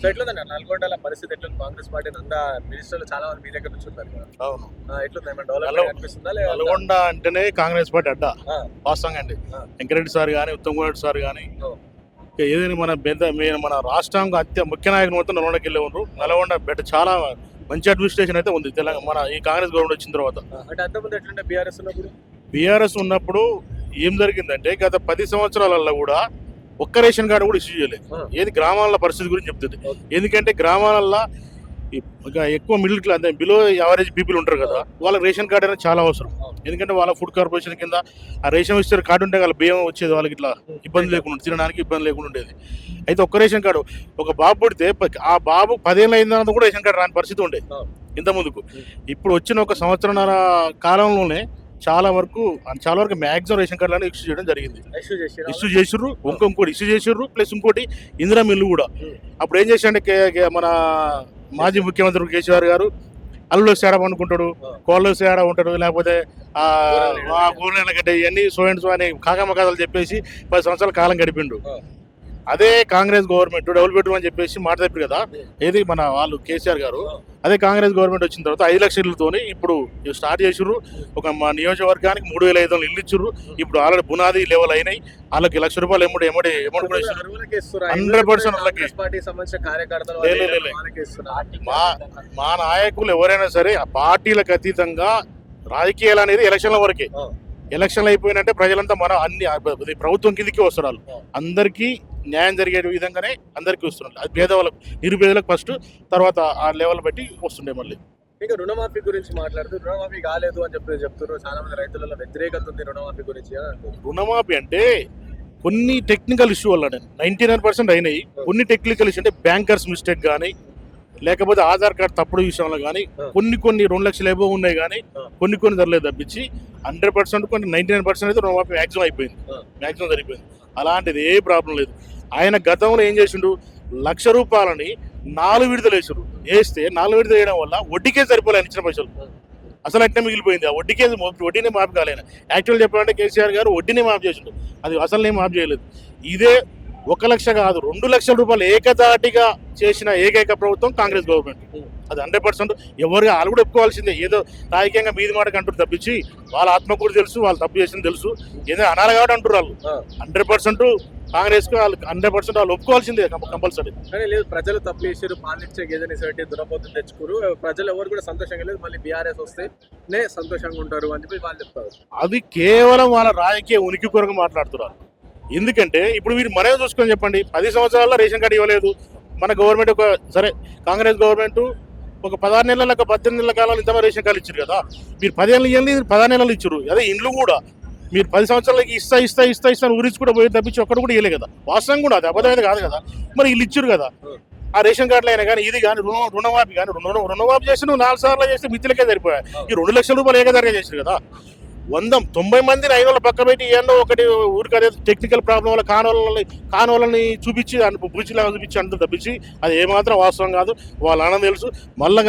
So ఎట్లుందన్న నల్గొండల పరిస్థితి ఎట్లుంది? Congress party అంతా మినిస్టర్లు చాలా మంది మీ దగ్గర నుంచి ఉన్నారు కదా. అవును. ఎట్లుంది? ఏమైనా డెవలప్మెంట్ అనిపిస్తుందా లేదా? నల్గొండ అంటేనే కాంగ్రెస్ పార్టీ అడ్డా ఆ, వాస్తవంగా అండి. ఆ, వెంకరెడ్డి సార్ కానీ, ఉత్తమ్ కుమార్ రెడ్డి సార్ కానీ, ఓ, ఏదైనా మన రాష్ట్రానికి అత్య ముఖ్య నాయకులు మొత్తం నల్గొండకి వెళ్ళి ఉన్నారు. నల్గొండ బెటర్ చాలా మంచి అడ్మినిస్ట్రేషన్ అయితే ఉంది తెలంగాణ మన ఈ కాంగ్రెస్ గవర్నమెంట్ వచ్చిన తర్వాత. అంటే అంతకుముందు ఎట్లుండే బీఆర్ఎస్ ఉన్నప్పుడు? బీఆర్ఎస్ ఉన్నప్పుడు ఏం జరిగిందంటే గత 10 సంవత్సరాలలో కూడా ఒక్క రేషన్ కార్డు కూడా ఇష్యూ చేయలేదు. ఆ, ఏది గ్రామాల పరిస్థితి గురించి చెప్తుంది. ఓకే. ఎందుకంటే గ్రామాలల్లో ఇంకా ఎక్కువ మిడిల్ క్లాస్ అంటే బిలో యావరేజ్ పీపుల్ ఉంటారు కదా, వాళ్ళకి రేషన్ కార్డు అనేది చాలా అవసరం. ఎందుకంటే వాళ్ళ ఫుడ్ కార్పొరేషన్ కింద ఆ రేషన్ ఇచ్చే కార్డు ఉంటే వాళ్ళ బియ్యం వచ్చేది, వాళ్ళకి ఇట్లా ఇబ్బంది లేకుండా తినడానికి ఇబ్బంది లేకుండా ఉండేది. అయితే ఒక్క రేషన్ కార్డు ఒక బాబు పుడితే ఆ బాబు 10 ఏళ్ళు అయిన తర్వాత కూడా రేషన్ కార్డు రాని పరిస్థితి ఉండేది ఇంత ముందుకు. ఇప్పుడు వచ్చిన ఒక సంవత్సరంన్నర కాలంలోనే చాలా వరకు మ్యాక్సిమం రేషన్ కార్డులను ఇష్యూ చేయడం జరిగింది. ఇష్యూ చేసిర్రు, ఇంకోటి ఇష్యూ చేసిర్రు, ప్లస్ ఇంకోటి ఇందిరా మిల్లు కూడా. అప్పుడు ఏం చేశాడంటే మన మాజీ ముఖ్యమంత్రి కేసీఆర్ గారు అల్లులో సేడ అనుకుంటాడు, కోళ్ళలో సేడ ఉంటాడు, లేకపోతే గోరెల గడ్డ ఇవన్నీ సో అండ్ సో అని కాకమ్మ కథలు చెప్పేసి 10 సంవత్సరాల కాలం గడిపిండు. అదే కాంగ్రెస్ గవర్నమెంట్ డబుల్ బెడ్రూమ్ అని చెప్పేసి మాట తప్పి కదా ఏది మన వాళ్ళు కేసీఆర్ గారు. అదే కాంగ్రెస్ గవర్నమెంట్ వచ్చిన తర్వాత 5 లక్షల ఇళ్ళతోని ఇప్పుడు స్టార్ట్ చేసిర్రు. ఒక మా నియోజకవర్గానికి 3,500 ఇల్లు ఇచ్చిర్రు. ఇప్పుడు ఆల్రెడీ బునాది లెవెల్ అయినాయి. వాళ్ళకి ₹1,00,000 ఎమ్మడి కూడా ఇస్తారు. 100% మా నాయకులు ఎవరైనా సరే ఆ పార్టీలకు అతీతంగా రాజకీయాలు అనేది ఎలక్షన్ల వరకే. ఎలక్షన్లు అయిపోయినంటే ప్రజలంతా మన అన్ని ప్రభుత్వం కిందికి వస్తారు. వాళ్ళు అందరికీ న్యాయం జరిగే విధంగానే అందరికీ వస్తున్నారు. అది పేదవాళ్ళకు నిరుపేదలకు ఫస్ట్, తర్వాత ఆ లెవెల్ బట్టి వస్తుండే. మళ్ళీ ఇంకా రుణమాఫీ గురించి మాట్లాడుతూ రుణమాఫీ కాలేదు అని చెప్తున్నారు. చాలా మంది రైతులలో వ్యతిరేకత ఉంది రుణమాఫీ గురించి. రుణమాఫీ అంటే కొన్ని టెక్నికల్ ఇష్యూ వల్ల 99% అయినాయి. కొన్ని టెక్నికల్ ఇష్యూ అంటే బ్యాంకర్స్ మిస్టేక్ కానీ, లేకపోతే ఆధార్ కార్డు తప్పుడు విషయంలో కానీ కొన్ని 2 లక్షలు ఏవో ఉన్నాయి కానీ కొన్ని ధరలేదు తప్పించి 100% కొన్ని 99% అయితే రుణమాఫీ మ్యాక్సిమం అయిపోయింది, మ్యాక్సిమం సరిపోయింది. అలాంటిది ఏ ప్రాబ్లం లేదు. ఆయన గతంలో ఏం చేసిండు, ₹1,00,000 4 విడతలు వేస్తే 4 విడతలు వేయడం వల్ల వడ్డీకే సరిపోలే ఇచ్చిన పైసలు. అసలు అట్నే మిగిలిపోయింది. ఆ వడ్డీనే మాఫీ కాలేను. యాక్చువల్ చెప్పాలంటే కేసీఆర్ గారు వడ్డీనే మాఫీ చేసిండు, అది అసలు మాఫీ చేయలేదు. ఇదే 1 లక్ష కాదు ₹2 లక్షల ఏకదాటిగా చేసిన ఏకైక ప్రభుత్వం కాంగ్రెస్ గవర్నమెంట్. అది 100% ఎవరుగా వాళ్ళు కూడా ఒప్పుకోవాల్సిందే. ఏదో రాజకీయంగా మీది మాటకు అంటారు తప్పించి వాళ్ళ ఆత్మకూరు తెలుసు, వాళ్ళు తప్పు చేసింది తెలుసు, ఏదో అనాలి కాబట్టి అంటారు వాళ్ళు. 100% కాంగ్రెస్ కు వాళ్ళు 100% వాళ్ళు ఒప్పుకోవాల్సిందే కంపల్సరీ. కానీ లేదు, ప్రజలు తప్పు చేసారు, పాలించే గేదెని సైట్ దురపోతు తెచ్చుకోరు, ప్రజలు ఎవరు కూడా సంతోషంగా లేదు, మళ్ళీ బీఆర్ఎస్ వస్తేనే సంతోషంగా ఉంటారు అని చెప్పి వాళ్ళు చెప్తారు. అది కేవలం వాళ్ళ రాజకీయ ఉనికి కొరకు మాట్లాడుతున్నారు. ఎందుకంటే ఇప్పుడు మీరు మనమే చూసుకొని చెప్పండి, 10 సంవత్సరాల్లో రేషన్ కార్డు ఇవ్వలేదు మన గవర్నమెంట్. ఒక సరే కాంగ్రెస్ గవర్నమెంట్ ఒక 16 నెలల 18 నెలల కాలంలో ఇంతమంది రేషన్ కార్డు ఇచ్చారు కదా. మీరు 10 ఏళ్ళు ఇవ్వండి, 16 నెలలు ఇచ్చారు. అదే ఇండ్లు కూడా మీరు 10 సంవత్సరాలకి ఇస్తా ఊరించి కూడా పోయి తప్పించి ఒక్కడు కూడా ఇవ్వలే కదా. వాస్తవం కూడా అది అబద్ధమైతే కాదు కదా. మరి వీళ్ళు ఇచ్చారు కదా ఆ రేషన్ కార్డులు అయినా కానీ, ఇది కానీ రుణమాఫీ కానీ. రుణమాఫీ చేసి నువ్వు 4 సార్లు చేస్తే మిత్రులకే సరిపోయాయి. ఈ ₹2 లక్షల ఏకదారిగా చేశారు కదా. 90 మందిని 5 రోజులు పక్క పెట్టి ఏమో ఒకటి ఊరికి అదే టెక్నికల్ ప్రాబ్లం వల్ల కానోళ్ళని చూపించి బూచిలాగా చూపించి అంటూ తప్పించి అది ఏమాత్రం వాస్తవం కాదు. వాళ్ళ ఆనందం తెలుసు. మళ్ళీ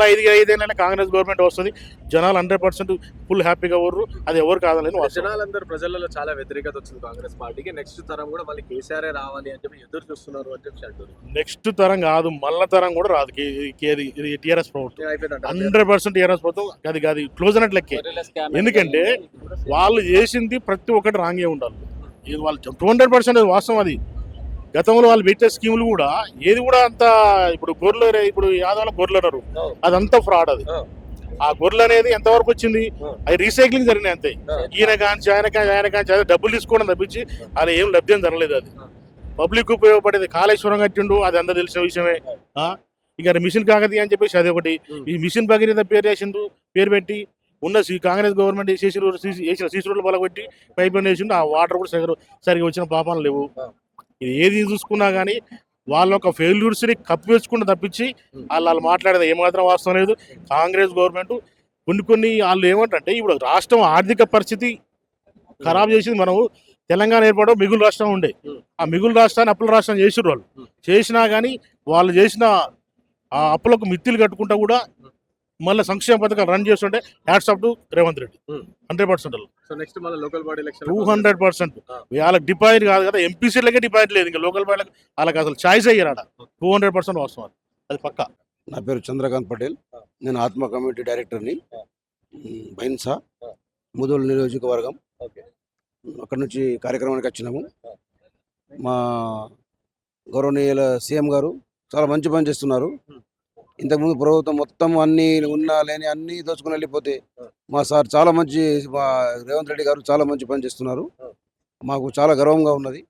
5 ఏళ్ళైనా కాంగ్రెస్ గవర్నమెంట్ వస్తుంది. జనాలు 100% ఫుల్ హ్యాపీగా ఊర్రు. అది ఎవరు కాదని జనాలందరూ ప్రజలలో చాలా వ్యతిరేకత వచ్చింది కాంగ్రెస్ పార్టీకి. నెక్స్ట్ తరం కూడా మళ్ళీ కేసీఆర్ రావాలి అని చెప్పి ఎదురు చూస్తున్నారు అని చెప్పి అంటారు. నెక్స్ట్ తరం కాదు, మళ్ళా తరం కూడా రాదు. ఇది టీఆర్ఎస్ ప్రభుత్వం 100% టీఆర్ఎస్ ప్రభుత్వం. అది క్లోజ్ అన్నట్లు లెక్కే. ఎందుకంటే వాళ్ళు చేసింది ప్రతి ఒక్కటి రాంగే ఉండాలి. ఇది వాళ్ళు 200% వాస్తవం. అది గతంలో వాళ్ళు పెట్టే స్కీములు కూడా ఏది కూడా అంత ఇప్పుడు యాదవ్లో గొర్రెలు అదంతా ఫ్రాడ్. అది ఆ గొర్రెలు అనేది ఎంతవరకు వచ్చింది, అది రీసైక్లింగ్ జరిగినాయి అంతే. ఈయన కాంచి ఆయన కాంచి అదే డబ్బులు తీసుకోవడం తప్పించి అది ఏం లబ్ధం జరగలేదు. అది పబ్లిక్ ఉపయోగపడేది. కాళేశ్వరం కట్టిండు, అది అందరూ తెలిసిన విషయమే. ఇక మిషన్ కాకతీ అని చెప్పేసి అది ఒకటి. ఈ మిషన్ భగీరథ పేరు పెట్టి ఉన్న కాంగ్రెస్ గవర్నమెంట్ వేసిన సీసీరోడ్లు పలగొట్టి పైప్ లైన్ వేసిండు. ఆ వాటర్ కూడా సరిగా వచ్చిన పాపాలు లేవు. ఇది ఏది చూసుకున్నా కానీ వాళ్ళ ఒక ఫెయిల్యూర్స్ని కప్పివేసుకుంటూ తప్పించి వాళ్ళు మాట్లాడేది ఏమాత్రం వాస్తవం లేదు. కాంగ్రెస్ గవర్నమెంట్ కొన్ని వాళ్ళు ఏమంటే ఇప్పుడు రాష్ట్రం ఆర్థిక పరిస్థితి ఖరాబ్ చేసింది. మనము తెలంగాణ ఏర్పడడం మిగులు రాష్ట్రం ఉండే, ఆ మిగులు రాష్ట్రాన్ని అప్పుల రాష్ట్రం చేసిర్రు. వాళ్ళు చేసినా కానీ వాళ్ళు చేసిన ఆ అప్పులకు మిత్తులు కట్టుకుంటా కూడా మళ్ళీ సంక్షేమ పథకాలు రన్ చేస్తుంటే hats off to Revanth Reddy. Hmm. 100% so next మళ్ళీ లోకల్ బాడీ ఎలక్షన్ 200%. వాళ్ళకి డిపాజిట్ కాదు కదా, ఎంపీ సీట్లకే డిపాజిట్ లేదు, ఇంకా లోకల్ బాడీ వాళ్ళకి అసలు ఛాయిస్ అయ్యారట. 200% వాస్తవం అది పక్కా. నా పేరు చంద్రకాంత్ పటేల్. నేను ఆత్మ కమ్యూనిటీ డైరెక్టర్ని. బైన్సా ముదోల్ నియోజకవర్గం. అక్కడ నుంచి కార్యక్రమానికి వచ్చినాము. మా గౌరవనీయుల సీఎం గారు చాలా మంచి పని చేస్తున్నారు. ఇంతకుముందు ప్రభుత్వం మొత్తం అన్ని ఉన్నా లేని అన్ని దోచుకుని వెళ్ళిపోతే మా సార్ చాలా మంచి, మా రేవంత్ రెడ్డి గారు చాలా మంచి పని చేస్తున్నారు. మాకు చాలా గర్వంగా ఉన్నది.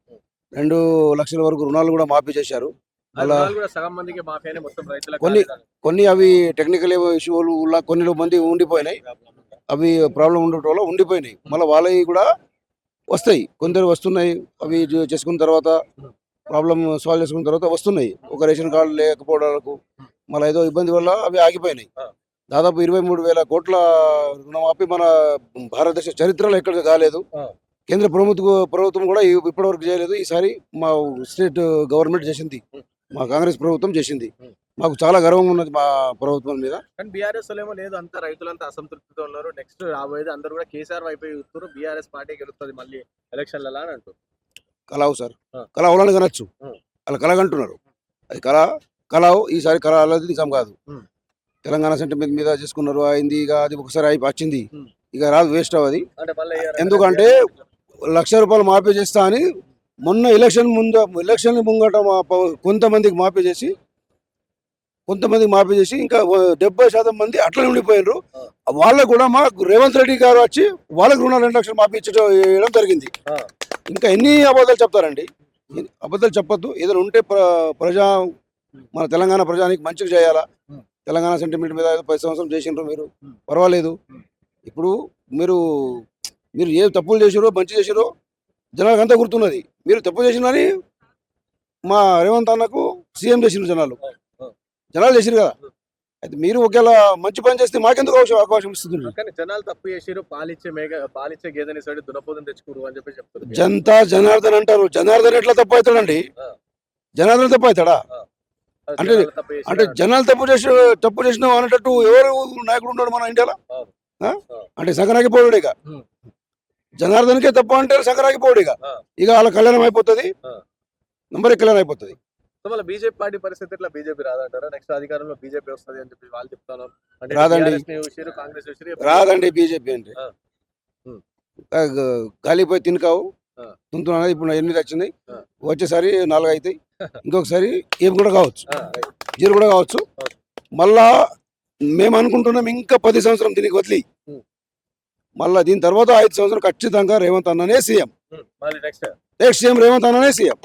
2 లక్షల వరకు రుణాలు కూడా మాఫీ చేశారు. అలా సగం మందికి మాఫీ మొత్తం రైతులకు కొన్ని అవి టెక్నికల్ ఇష్యూలు కొన్ని మంది ఉండిపోయినాయి. అవి ప్రాబ్లం ఉండటం వల్ల ఉండిపోయినాయి. మళ్ళీ వాళ్ళవి కూడా వస్తాయి, కొందరు వస్తున్నాయి. అవి చేసుకున్న తర్వాత ప్రాబ్లం సాల్వ్ చేసుకున్న తర్వాత వస్తున్నాయి. ఒక రేషన్ కార్డు లేకపోవడానికి మళ్ళీ ఏదో ఇబ్బంది వల్ల అవి ఆగిపోయినాయి. దాదాపు 23,000 కోట్ల రుణమాఫీ మన భారతదేశ చరిత్రలో ఎక్కడ కాలేదు. కేంద్ర ప్రభుత్వం కూడా ఇప్పటివరకు చేయలేదు. ఈసారి మా స్టేట్ గవర్నమెంట్ చేసింది, మా కాంగ్రెస్ ప్రభుత్వం చేసింది. మాకు చాలా గర్వంగా ఉన్నది మా ప్రభుత్వం మీద. కానీ బీఆర్ఎస్ ఏమో లేదు, అంతా రైతులంతా అసంతృప్తితో ఉన్నారు. నెక్స్ట్ రాబోయేది అందరూ కూడా కేసీఆర్ వైపు చూస్తున్నారు. బీఆర్ఎస్ పార్టీ గెలుస్తుంది మళ్ళీ ఎలక్షన్లలో అని అంటారు. కలావు సార్, కళ అవడానికి కనొచ్చు, వాళ్ళు కలగంటున్నారు. అది కళావు. ఈసారి కళ అనేది నిజం కాదు. తెలంగాణ సెంటిమెంట్ మీద చేసుకున్నారు, అయింది. ఇక అది ఒకసారి వచ్చింది, ఇక రాదు, వేస్ట్ అవ్వది. అంటే మళ్ళీ ఎందుకంటే ₹1,00,000 మాఫీ చేస్తా అని మొన్న ఎలక్షన్ ముంగట కొంతమందికి మాఫీ చేసి ఇంకా 70% మంది అట్లనే ఉండిపోయారు. వాళ్ళకు కూడా మా రేవంత్ రెడ్డి గారు వచ్చి వాళ్ళకు రుణాలు 2 లక్షలు మాఫీ ఇచ్చడం జరిగింది. ఇంకా ఎన్ని అబద్ధాలు చెప్తారండి? అబద్ధాలు చెప్పొద్దు. ఏదైనా ఉంటే మన తెలంగాణ ప్రజానికి మంచిగా చేయాలా. తెలంగాణ సెంటిమెంట్ మీద 10 సంవత్సరం చేసిండ్రు మీరు, పర్వాలేదు. ఇప్పుడు మీరు ఏ తప్పులు చేసిరో మంచి చేసిరో జనాలకు అంతా గుర్తున్నది. మీరు తప్పు చేసినని మా రేవంత్ అన్నకు సీఎం చేసిన జనాలు చేసిరు కదా. అయితే మీరు ఒకవేళ మంచి పని చేస్తే మాకెందుకు అవకాశం ఇస్తుంది? కానీ జనాలు తప్పు చేసిరు, పాలిచ్చే గేదెని సైడ్ దునపోదని తెచ్చుకోరు అని చెప్పి చెప్తారు. జనతా జనార్దన్ అంటారు. జనార్దన్ ఎట్లా తప్పు అవుతాడండి? జనార్దన్ తప్పు అవుతాడా? అంటే జనాలు తప్పు చేసిన అనేటట్టు ఎవరు నాయకుడు ఉన్నాడు మన ఇండియాలో? అంటే సంక్రాంతిపోడు. ఇక జనార్దన్కే తప్పు అంటే సంక్రాంతిపోడు. ఇక వాళ్ళ కళ్యాణం అయిపోతుంది, నంబర్ కళ్యాణం అయిపోతుంది. మళ్ళీ బీజేపీ పార్టీ పరిస్థితి ఎట్లా? బీజేపీ రాదంటారా? నెక్స్ట్ అధికారంలో బీజేపీ వస్తుంది అని చెప్పి వాళ్ళు చెప్తాను. రాదండి, కాంగ్రెస్ రాదండి. బీజేపీ అంటే గాలిపోయి తినకావు తుంతున్నా. ఇప్పుడు 8 వచ్చింది, వచ్చేసారి 4 అవుతాయి, ఇంకొకసారి ఏం కూడా కావచ్చు, 0 కూడా కావచ్చు. మళ్ళా మేము అనుకుంటున్నాం ఇంకా 10 సంవత్సరం దీనికి వదిలి మళ్ళా దీని తర్వాత 5 సంవత్సరం ఖచ్చితంగా రేవంత్ అన్ననే సీఎం. నెక్స్ట్ సీఎం రేవంత్ అన్ననే సీఎం.